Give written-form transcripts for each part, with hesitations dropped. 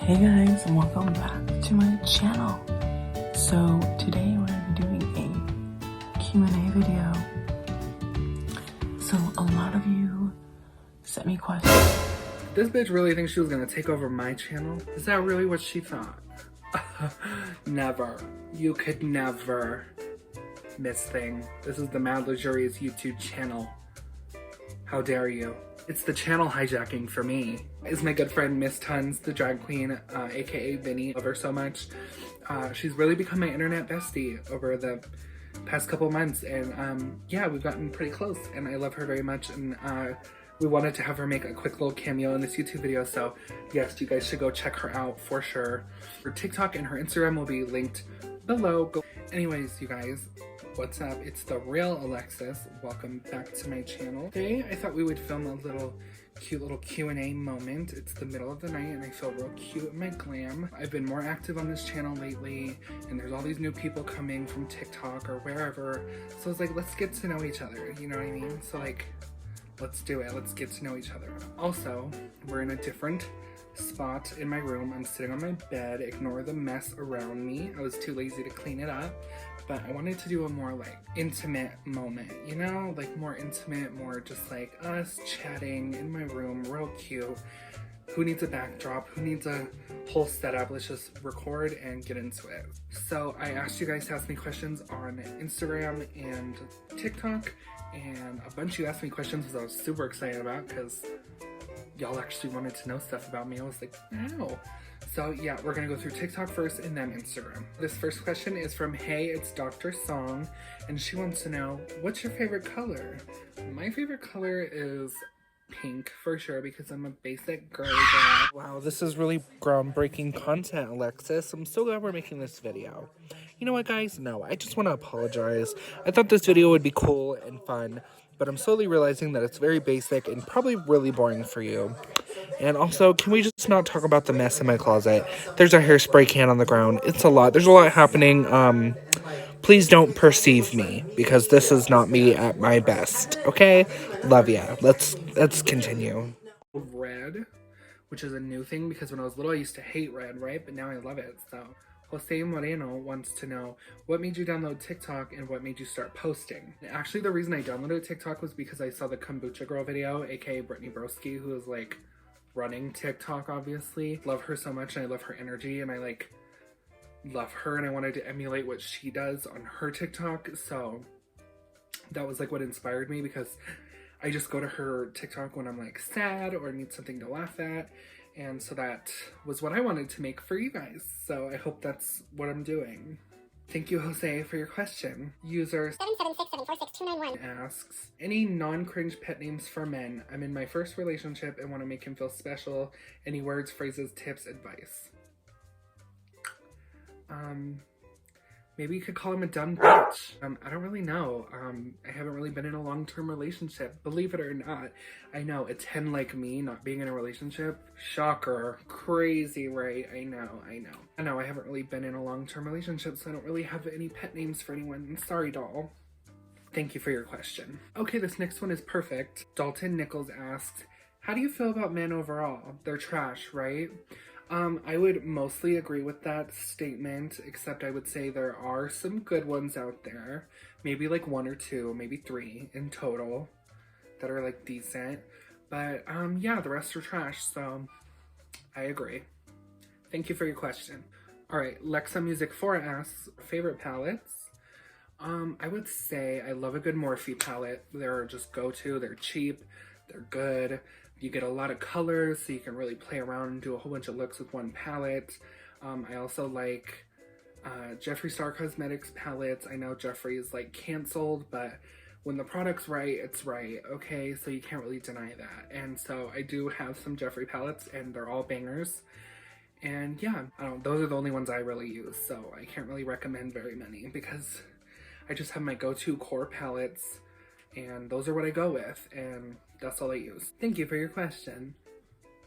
Hey guys, and welcome back to my channel. So today we're going to be doing a Q&A video. So a lot of you sent me questions. This bitch really thinks she was gonna take over my channel? Is that really what she thought? Never. You could never, Miss Thing. This is the Mad Luxurious YouTube channel. How dare you? It's the channel hijacking for me. Is my good friend Miss Tons, the drag queen, aka Vinny. Love her so much. She's really become my internet bestie over the past couple months, and yeah, we've gotten pretty close, and I love her very much, and we wanted to have her make a quick little cameo in this YouTube video, so yes, you guys should go check her out for sure. Her TikTok and her Instagram will be linked below. Anyways, you guys, what's up? It's the real Alexis. Welcome back to my channel. Today, I thought we would film a little cute little Q&A moment. It's the middle of the night and I feel real cute in my glam. I've been more active on this channel lately, and there's all these new people coming from TikTok or wherever, so I was like, let's get to know each other, you know what I mean? So like, let's do it. Let's get to know each other. Also, we're in a different spot in my room. I'm sitting on my bed. Ignore the mess around me. I was too lazy to clean it up, but I wanted to do a more like intimate moment, you know? Like more intimate, more just like us chatting in my room, real cute. Who needs a backdrop? Who needs a whole setup? Let's just record and get into it. So I asked you guys to ask me questions on Instagram and TikTok, and a bunch of you asked me questions, which I was super excited about because y'all actually wanted to know stuff about me. I was like, wow. So yeah, we're gonna go through TikTok first and then Instagram. This first question is from Hey, it's Dr. Song, and she wants to know, what's your favorite color? My favorite color is pink for sure because I'm a basic girl. Wow, this is really groundbreaking content, Alexis. I'm so glad we're making this video. You know what, guys? No, I just want to apologize. I thought this video would be cool and fun, but I'm slowly realizing that it's very basic and probably really boring for you. And also, can we just not talk about the mess in my closet? There's a hairspray can on the ground. It's a lot. There's a lot happening. Please don't perceive me, because this is not me at my best, okay? Love ya. Let's continue. Red, which is a new thing because when I was little I used to hate red, right? But now I love it. So Jose Moreno wants to know, what made you download TikTok and what made you start posting? Actually, the reason I downloaded TikTok was because I saw the Kombucha Girl video, aka Brittany Broski, who is like running TikTok, obviously. Love her so much, and I love her energy, and I like love her, and I wanted to emulate what she does on her TikTok. So that was like what inspired me, because I just go to her TikTok when I'm like sad or need something to laugh at, and so that was what I wanted to make for you guys. So I hope that's what I'm doing. Thank you, Jose, for your question. User 776746291 asks, any non-cringe pet names for men? I'm in my first relationship and want to make him feel special. Any words, phrases, tips, advice? Maybe you could call him a dumb bitch. I don't really know. I haven't really been in a long-term relationship, believe it or not. I know, a 10 like me not being in a relationship. Shocker. Crazy, right? I know. I haven't really been in a long-term relationship, so I don't really have any pet names for anyone. Sorry, doll. Thank you for your question. Okay, this next one is perfect. Dalton Nichols asks, how do you feel about men overall? They're trash, right? I would mostly agree with that statement, except I would say there are some good ones out there. Maybe like 1 or 2, maybe 3 in total that are like decent. But yeah, the rest are trash, so I agree. Thank you for your question. Alright, Lexa Music 4 asks, favorite palettes? I would say I love a good Morphe palette. They're just go-to, they're cheap, they're good. You get a lot of colors, so you can really play around and do a whole bunch of looks with one palette. I also like Jeffree Star Cosmetics palettes. I know Jeffree is like canceled, but when the product's right, it's right, okay? So you can't really deny that. And so I do have some Jeffree palettes, and they're all bangers. And yeah, those are the only ones I really use, so I can't really recommend very many because I just have my go-to core palettes, and those are what I go with, and that's all I use. Thank you for your question.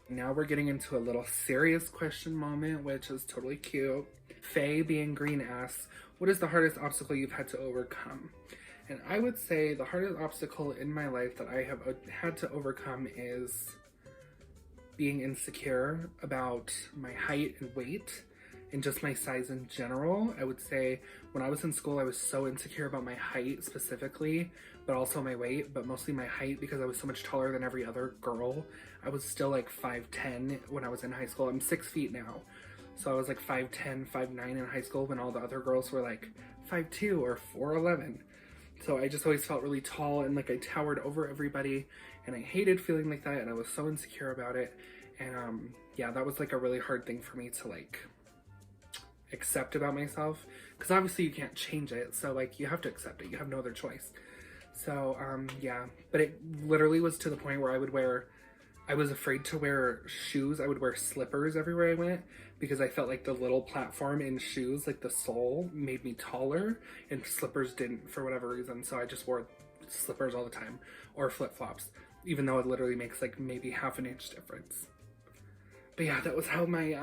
Now we're getting into a little serious question moment, which is totally cute. Faye Being Green asks, what is the hardest obstacle you've had to overcome? And I would say the hardest obstacle in my life that I have had to overcome is being insecure about my height and weight and just my size in general. I would say when I was in school, I was so insecure about my height specifically, but also my weight, but mostly my height because I was so much taller than every other girl. I was still like 5'10" when I was in high school. I'm 6 feet now. So I was like 5'10", 5'9" in high school when all the other girls were like 5'2" or 4'11". So I just always felt really tall and like I towered over everybody, and I hated feeling like that, and I was so insecure about it. And yeah, that was like a really hard thing for me to like accept about myself, because obviously you can't change it, so like you have to accept it, you have no other choice. So yeah, but it literally was to the point where I was afraid to wear shoes. I would wear slippers everywhere I went because I felt like the little platform in shoes, like the sole, made me taller, and slippers didn't for whatever reason. So I just wore slippers all the time, or flip-flops, even though it literally makes like maybe half an inch difference. But yeah, that was how my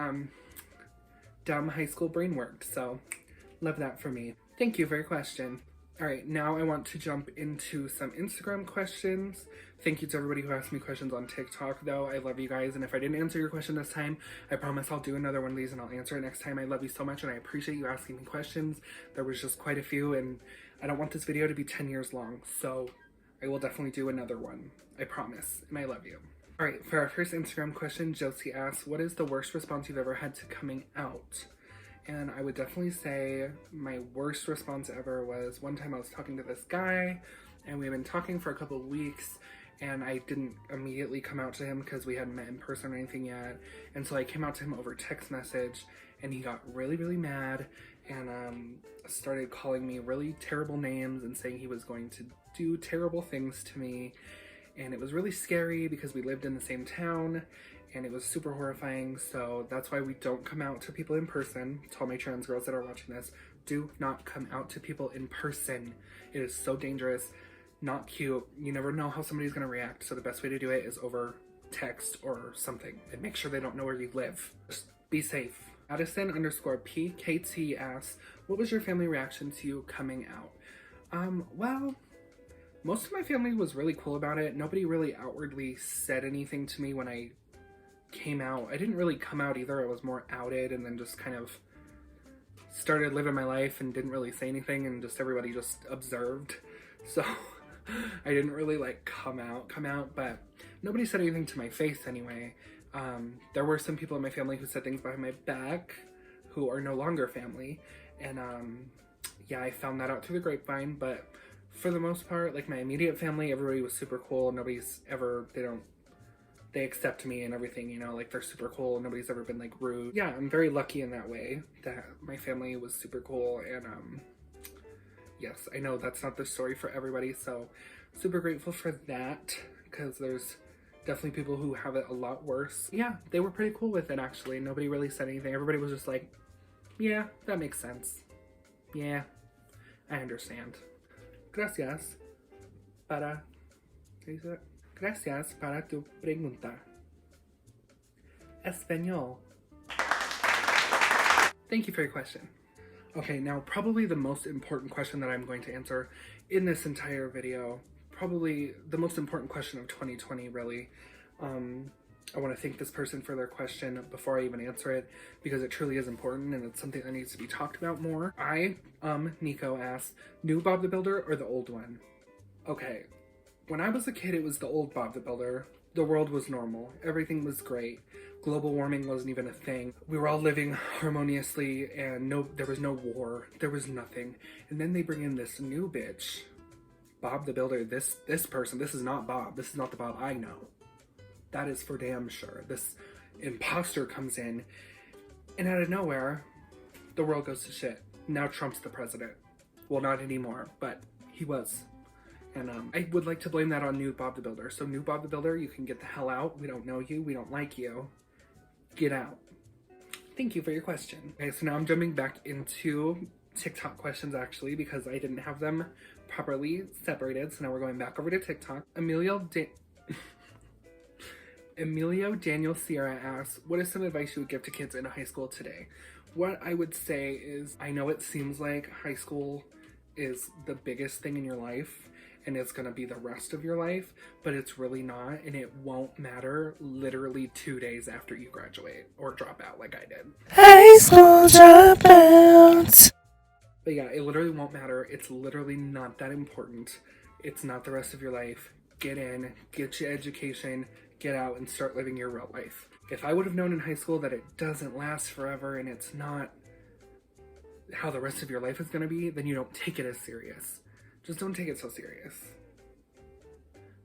dumb high school brain worked. So love that for me. Thank you for your question. All right, now I want to jump into some Instagram questions. Thank you to everybody who asked me questions on TikTok, though. I love you guys, and if I didn't answer your question this time, I promise I'll do another one of these and I'll answer it next time. I love you so much, and I appreciate you asking me questions. There was just quite a few, and I don't want this video to be 10 years long, so I will definitely do another one. I promise, and I love you. All right, for our first Instagram question, Josie asks, what is the worst response you've ever had to coming out? And I would definitely say my worst response ever was one time I was talking to this guy, and we had been talking for a couple of weeks, and I didn't immediately come out to him because we hadn't met in person or anything yet. And so I came out to him over text message, and he got really, really mad and started calling me really terrible names and saying he was going to do terrible things to me. And it was really scary because we lived in the same town, and it was super horrifying. So that's why we don't come out to people in person. To all my trans girls that are watching this, do not come out to people in person. It is so dangerous, not cute. You never know how somebody's gonna react. So the best way to do it is over text or something, and make sure they don't know where you live. Just be safe. Addison_PKT asks, what was your family reaction to you coming out? Well, most of my family was really cool about it. Nobody really outwardly said anything to me when I came out. I didn't really come out either. I was more outed and then just kind of started living my life and didn't really say anything, and just everybody just observed. So I didn't really like come out, but nobody said anything to my face anyway. There were some people in my family who said things behind my back who are no longer family, and yeah, I found that out through the grapevine. But for the most part, like my immediate family, everybody was super cool. Nobody's ever, they accept me and everything, you know, like they're super cool. Nobody's ever been like rude. Yeah, I'm very lucky in that way that my family was super cool. And yes, I know that's not the story for everybody, so super grateful for that, because there's definitely people who have it a lot worse. Yeah, they were pretty cool with it actually. Nobody really said anything. Everybody was just like, yeah, that makes sense. Yeah, I understand. Gracias para... Gracias para tu pregunta. Español. Thank you for your question. Okay, now probably the most important question that I'm going to answer in this entire video, probably the most important question of 2020, really. I want to thank this person for their question before I even answer it, because it truly is important and it's something that needs to be talked about more. Nico asks, new Bob the Builder or the old one? Okay, when I was a kid, it was the old Bob the Builder. The world was normal. Everything was great. Global warming wasn't even a thing. We were all living harmoniously, and there was no war. There was nothing. And then they bring in this new bitch, Bob the Builder. This person, this is not Bob. This is not the Bob I know. That is for damn sure. This imposter comes in, and out of nowhere, the world goes to shit. Now Trump's the president. Well, not anymore, but he was. And I would like to blame that on new Bob the Builder. So new Bob the Builder, you can get the hell out. We don't know you. We don't like you. Get out. Thank you for your question. Okay, so now I'm jumping back into TikTok questions actually, because I didn't have them properly separated. So now we're going back over to TikTok. Emilio Daniel Sierra asks, what is some advice you would give to kids in high school today? What I would say is, I know it seems like high school is the biggest thing in your life, and it's gonna be the rest of your life, but it's really not, and it won't matter literally 2 days after you graduate or drop out like I did. High school dropouts. But yeah, it literally won't matter. It's literally not that important. It's not the rest of your life. Get in, get your education, get out, and start living your real life. If I would have known in high school that it doesn't last forever and it's not how the rest of your life is going to be, then you don't take it as serious. Just don't take it so serious.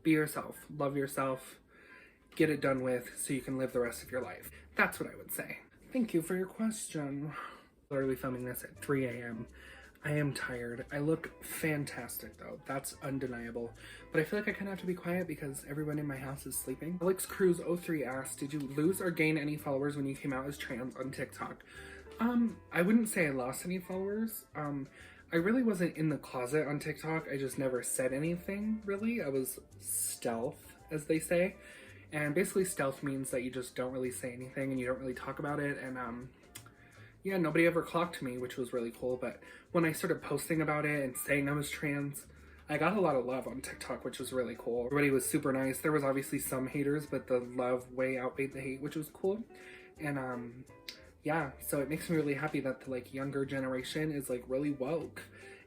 Be yourself. Love yourself. Get it done with so you can live the rest of your life. That's what I would say. Thank you for your question. Literally filming this at 3 a.m. I am tired. I look fantastic though. That's undeniable. But I feel like I kind of have to be quiet because everyone in my house is sleeping. Alex Cruz 03 asked, did you lose or gain any followers when you came out as trans on TikTok? I wouldn't say I lost any followers. I really wasn't in the closet on TikTok. I just never said anything, really. I was stealth, as they say. And basically stealth means that you just don't really say anything and you don't really talk about it. And, yeah, nobody ever clocked me, which was really cool. But when I started posting about it and saying I was trans, I got a lot of love on TikTok, which was really cool. Everybody was super nice. There was obviously some haters, but the love way outweighed the hate, which was cool. And, yeah, so it makes me really happy that the like younger generation is like really woke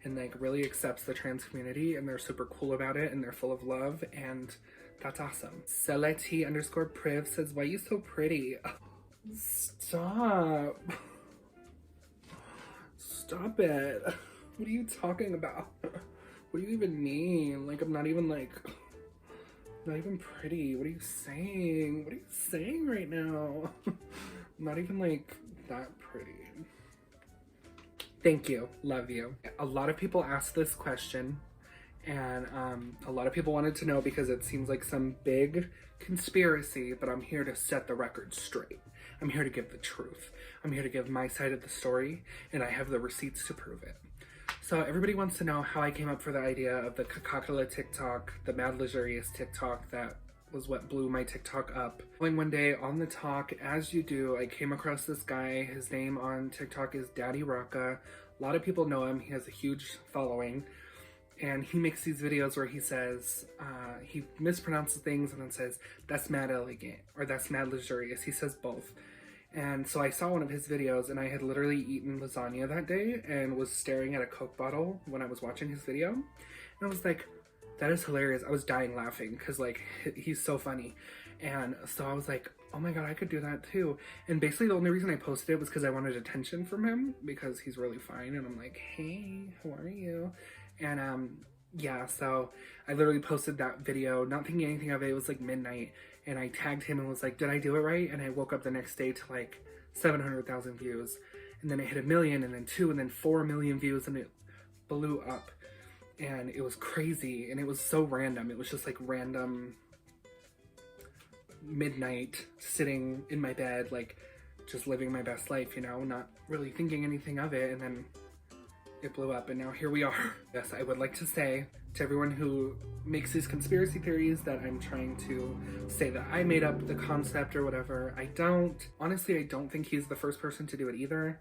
and like really accepts the trans community, and they're super cool about it and they're full of love, and that's awesome. Celeti_priv says, why are you so pretty? Stop. Stop it. What are you talking about? What do you even mean? Like, I'm not even pretty. What are you saying? What are you saying right now? I'm not even like that pretty. Thank you. Love you. A lot of people asked this question, and a lot of people wanted to know because it seems like some big conspiracy, but I'm here to set the record straight. I'm here to give the truth. I'm here to give my side of the story, and I have the receipts to prove it. So everybody wants to know how I came up for the idea of the Kakakala TikTok, the Mad Luxurious TikTok that was what blew my TikTok up. One day on the talk, as you do, I came across this guy. His name on TikTok is Daddy Rocka. A lot of people know him. He has a huge following. And he makes these videos where he says, he mispronounces things and then says, that's mad elegant, or that's mad luxurious. He says both. And so I saw one of his videos, and I had literally eaten lasagna that day and was staring at a Coke bottle when I was watching his video. And I was like, that is hilarious. I was dying laughing because like he's so funny. And so I was like, oh my god, I could do that too. And basically the only reason I posted it was because I wanted attention from him because he's really fine. And I'm like, hey, how are you? And yeah, so I literally posted that video, not thinking anything of it. It was like midnight, and I tagged him and was like, did I do it right? And I woke up the next day to like 700,000 views. And then it hit 1 million, and then 2, and then 4 million views, and it blew up. And it was crazy, and it was so random. It was just like random midnight sitting in my bed, like just living my best life, you know, not really thinking anything of it. And then it blew up, and now here we are. Yes, I would like to say to everyone who makes these conspiracy theories that I'm trying to say that I made up the concept or whatever. I don't. Honestly, I don't think he's the first person to do it either.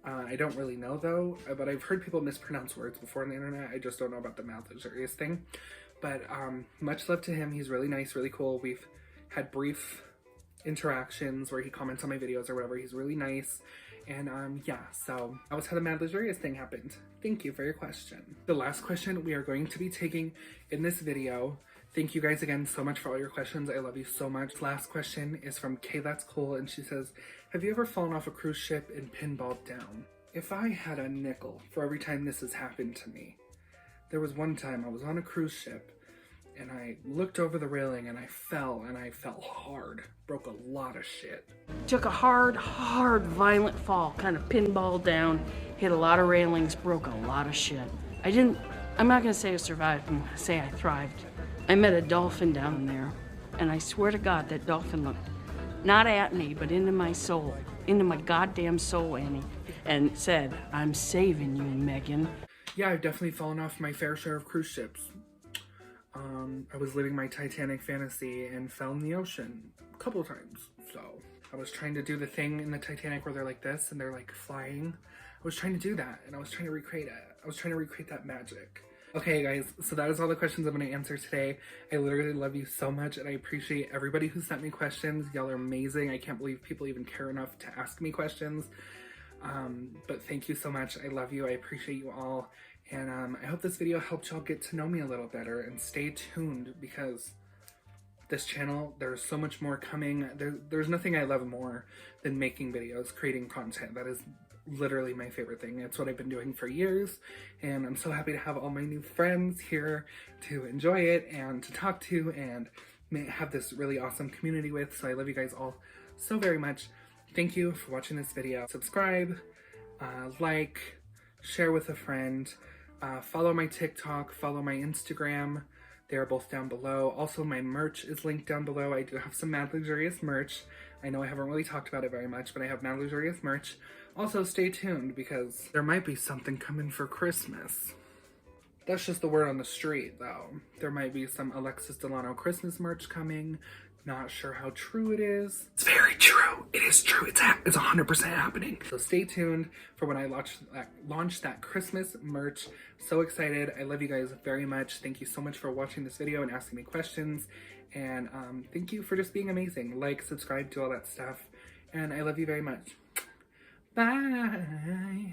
I don't really know though, but I've heard people mispronounce words before on the internet. I just don't know about the Mad Luxurious thing. But much love to him. He's really nice, really cool. We've had brief interactions where he comments on my videos or whatever. He's really nice. And yeah, so that was how the Mad Luxurious thing happened. Thank you for your question. The last question we are going to be taking in this video. Thank you guys again so much for all your questions. I love you so much. Last question is from Kay That's Cool, and she says, have you ever fallen off a cruise ship and pinballed down? If I had a nickel for every time this has happened to me, there was one time I was on a cruise ship and I looked over the railing and I fell hard. Broke a lot of shit. Took a hard, violent fall, kind of pinballed down, hit a lot of railings, broke a lot of shit. I'm not gonna say I survived, I'm gonna say I thrived. I met a dolphin down there, and I swear to God that dolphin looked not at me, but into my soul, into my goddamn soul, Annie, and said, I'm saving you, Megan. Yeah, I've definitely fallen off my fair share of cruise ships. I was living my Titanic fantasy and fell in the ocean a couple times. So I was trying to do the thing in the Titanic where they're like this and they're like flying. I was trying to do that, and I was trying to recreate it. I was trying to recreate that magic. Okay, guys, so that is all the questions I'm going to answer today. I literally love you so much, and I appreciate everybody who sent me questions. Y'all are amazing. I can't believe people even care enough to ask me questions. But thank you so much. I love you. I appreciate you all. And I hope this video helped y'all get to know me a little better. And stay tuned, because this channel, there's so much more coming. There's nothing I love more than making videos, creating content. That is literally my favorite thing. It's what I've been doing for years, and I'm so happy to have all my new friends here to enjoy it and to talk to and have this really awesome community with. So I love you guys all so very much. Thank you for watching this video. Subscribe, like, share with a friend, follow my TikTok, follow my Instagram. They are both down below. Also, my merch is linked down below. I do have some Mad Luxurious merch. I know I haven't really talked about it very much, but I have Mad Luxurious merch. Also, stay tuned, because there might be something coming for Christmas. That's just the word on the street, though. There might be some Alexis Delano Christmas merch coming. Not sure how true it is. It's very true. It is true. It's 100% happening. So stay tuned for when I launch that Christmas merch. So excited. I love you guys very much. Thank you so much for watching this video and asking me questions. And thank you for just being amazing. Like, subscribe, do all that stuff. And I love you very much. Bye.